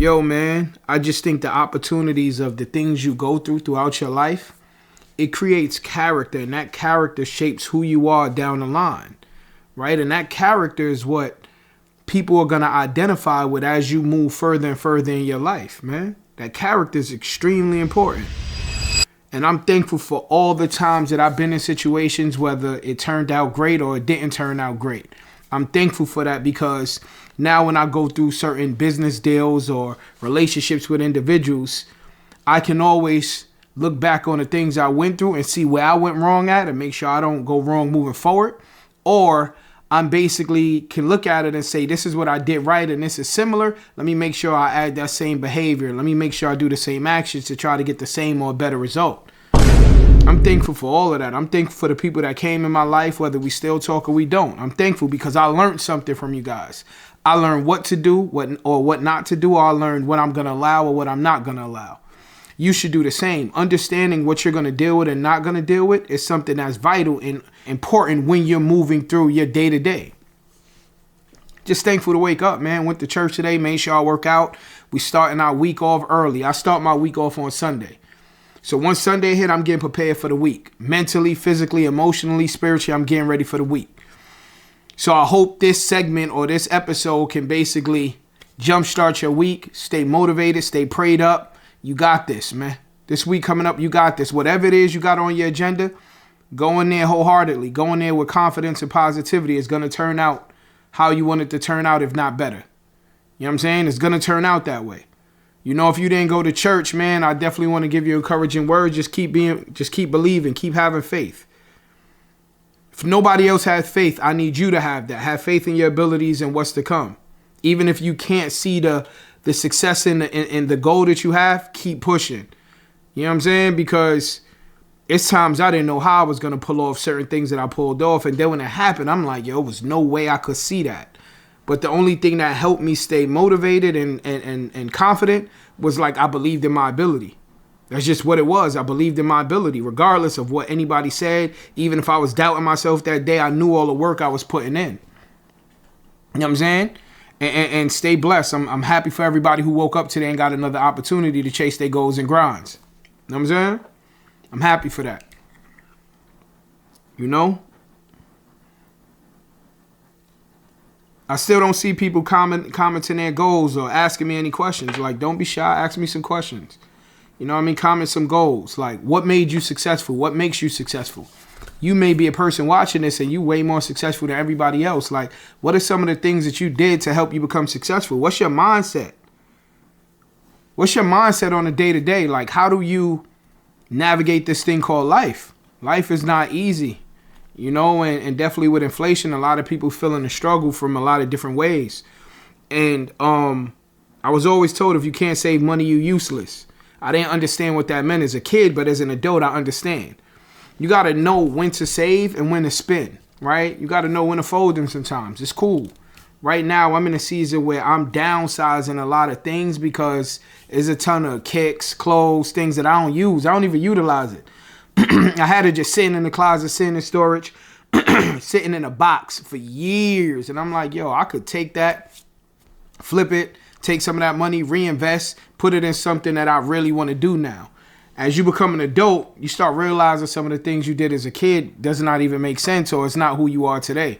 Yo, man, I just think the opportunities of the things you go through throughout your life, it creates character, and that character shapes who you are down the line, right? And that character is what people are going to identify with as you move further and further in your life, man. That character is extremely important. And I'm thankful for all the times that I've been in situations, whether it turned out great or it didn't turn out great. I'm thankful for that because now when I go through certain business deals or relationships with individuals, I can always look back on the things I went through and see where I went wrong at and make sure I don't go wrong moving forward. Or I'm basically can look at it and say, this is what I did right and this is similar. Let me make sure I add that same behavior. Let me make sure I do the same actions to try to get the same or better result. I'm thankful for all of that. I'm thankful for the people that came in my life, whether we still talk or we don't. I'm thankful because I learned something from you guys. I learned what to do, what not to do. Or I learned what I'm going to allow or what I'm not going to allow. You should do the same. Understanding what you're going to deal with and not going to deal with is something that's vital and important when you're moving through your day to day. Just thankful to wake up, man. Went to church today, made sure I work out. We starting our week off early. I start my week off on Sunday. So once Sunday hit, I'm getting prepared for the week. Mentally, physically, emotionally, spiritually, I'm getting ready for the week. So I hope this segment or this episode can basically jumpstart your week. Stay motivated, stay prayed up. You got this, man. This week coming up, you got this. Whatever it is you got on your agenda, go in there wholeheartedly. Go in there with confidence and positivity. It's going to turn out how you want it to turn out, if not better. You know what I'm saying? It's going to turn out that way. You know, if you didn't go to church, man, I definitely want to give you encouraging words. Just keep believing, keep having faith. If nobody else has faith, I need you to have that. Have faith in your abilities and what's to come. Even if you can't see the success in the goal that you have, keep pushing. You know what I'm saying? Because it's times I didn't know how I was going to pull off certain things that I pulled off. And then when it happened, I'm like, yo, there was no way I could see that. But the only thing that helped me stay motivated and confident was like I believed in my ability. That's just what it was. I believed in my ability, regardless of what anybody said. Even if I was doubting myself that day, I knew all the work I was putting in. You know what I'm saying? And stay blessed. I'm happy for everybody who woke up today and got another opportunity to chase their goals and grinds. You know what I'm saying? I'm happy for that. You know? I still don't see people commenting their goals or asking me any questions. Like, don't be shy. Ask me some questions. You know what I mean? Comment some goals. Like, what made you successful? What makes you successful? You may be a person watching this and you way more successful than everybody else. Like, what are some of the things that you did to help you become successful? What's your mindset? What's your mindset on a day-to-day? Like, how do you navigate this thing called life? Life is not easy. You know, and definitely with inflation, a lot of people feeling the struggle from a lot of different ways. And I was always told if you can't save money, you're useless. I didn't understand what that meant as a kid, but as an adult, I understand. You got to know when to save and when to spend, right? You got to know when to fold them sometimes. It's cool. Right now, I'm in a season where I'm downsizing a lot of things because there's a ton of kicks, clothes, things that I don't use. I don't even utilize it. I had it just sitting in the closet, sitting in storage, sitting in a box for years. And I'm like, yo, I could take that, flip it, take some of that money, reinvest, put it in something that I really want to do now. As you become an adult, you start realizing some of the things you did as a kid does not even make sense or it's not who you are today.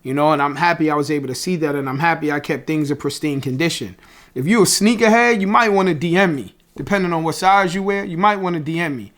You know, and I'm happy I was able to see that, and I'm happy I kept things in pristine condition. If you're a sneakerhead, you might want to DM me. Depending on what size you wear, you might want to DM me.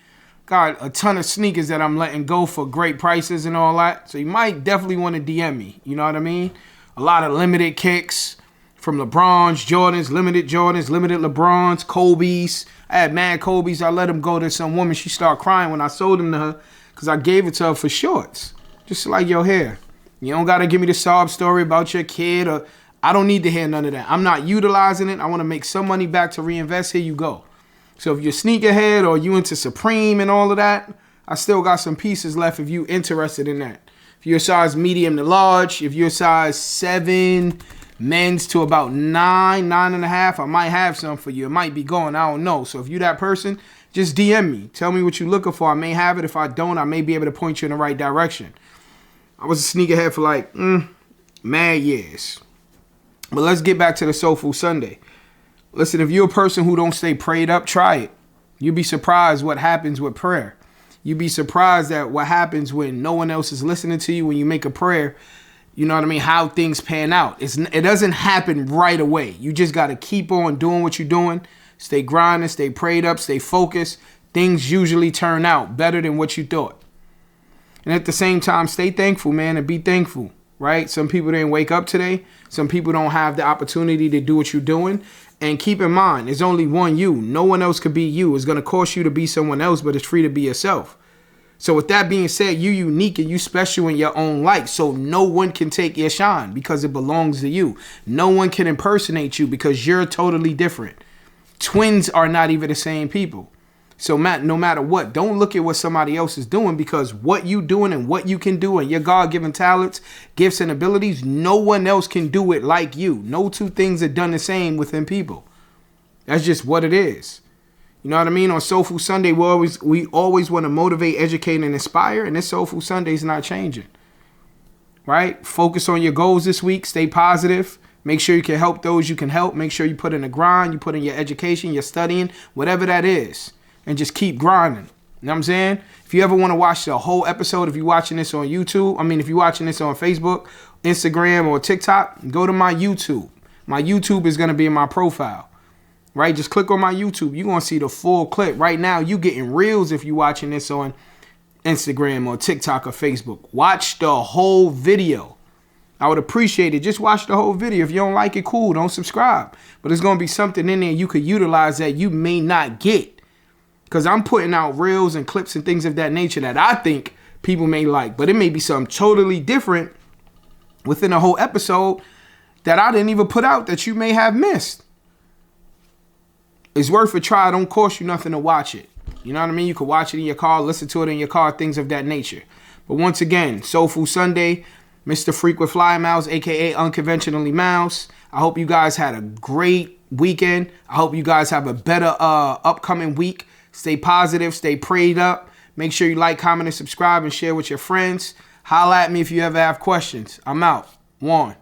Got a ton of sneakers that I'm letting go for great prices and all that. So you might definitely want to DM me. You know what I mean? A lot of limited kicks from LeBrons, Jordans, limited LeBrons, Kobe's. I had mad Kobe's. I let them go to some woman. She started crying when I sold them to her because I gave it to her for shorts. Just like your hair. You don't got to give me the sob story about your kid. Or I don't need to hear none of that. I'm not utilizing it. I want to make some money back to reinvest. Here you go. So if you're sneakerhead or you into Supreme and all of that, I still got some pieces left if you interested in that. If you're a size medium to large, if you're a size 7, men's to about 9, 9.5, I might have some for you. It might be gone. I don't know. So if you're that person, just DM me. Tell me what you're looking for. I may have it. If I don't, I may be able to point you in the right direction. I was a sneakerhead for like mad years. But let's get back to the Soul Food Sunday. Listen, if you're a person who don't stay prayed up, try it. You'd be surprised what happens with prayer. You'd be surprised at what happens when no one else is listening to you when you make a prayer. You know what I mean? How things pan out. It doesn't happen right away. You just got to keep on doing what you're doing. Stay grinding, stay prayed up, stay focused. Things usually turn out better than what you thought. And at the same time, stay thankful, man, and be thankful, right? Some people didn't wake up today. Some people don't have the opportunity to do what you're doing. And keep in mind, there's only one you. No one else could be you. It's going to cost you to be someone else, but it's free to be yourself. So with that being said, you're unique and you special in your own light. So no one can take your shine because it belongs to you. No one can impersonate you because you're totally different. Twins are not even the same people. So no matter what, don't look at what somebody else is doing, because what you doing and what you can do and your God-given talents, gifts, and abilities, no one else can do it like you. No two things are done the same within people. That's just what it is. You know what I mean? On Soul Food Sunday, we always want to motivate, educate, and inspire. And this Soul Food Sunday is not changing. Right? Focus on your goals this week. Stay positive. Make sure you can help those you can help. Make sure you put in the grind. You put in your education, your studying, whatever that is. And just keep grinding. You know what I'm saying? If you ever want to watch the whole episode, if you're watching this on YouTube, if you're watching this on Facebook, Instagram, or TikTok, go to my YouTube. My YouTube is going to be in my profile. Right? Just click on my YouTube. You're going to see the full clip. Right now, you getting reels if you're watching this on Instagram or TikTok or Facebook. Watch the whole video. I would appreciate it. Just watch the whole video. If you don't like it, cool. Don't subscribe. But there's going to be something in there you could utilize that you may not get. Because I'm putting out reels and clips and things of that nature that I think people may like. But it may be something totally different within a whole episode that I didn't even put out that you may have missed. It's worth a try. It don't cost you nothing to watch it. You know what I mean? You can watch it in your car, listen to it in your car, things of that nature. But once again, Soul Food Sunday, Mr. Frequent Flyer Miles, a.k.a. Unconventionally Miles. I hope you guys had a great weekend. I hope you guys have a better upcoming week. Stay positive, stay prayed up. Make sure you like, comment, and subscribe, and share with your friends. Holla at me if you ever have questions. I'm out. One.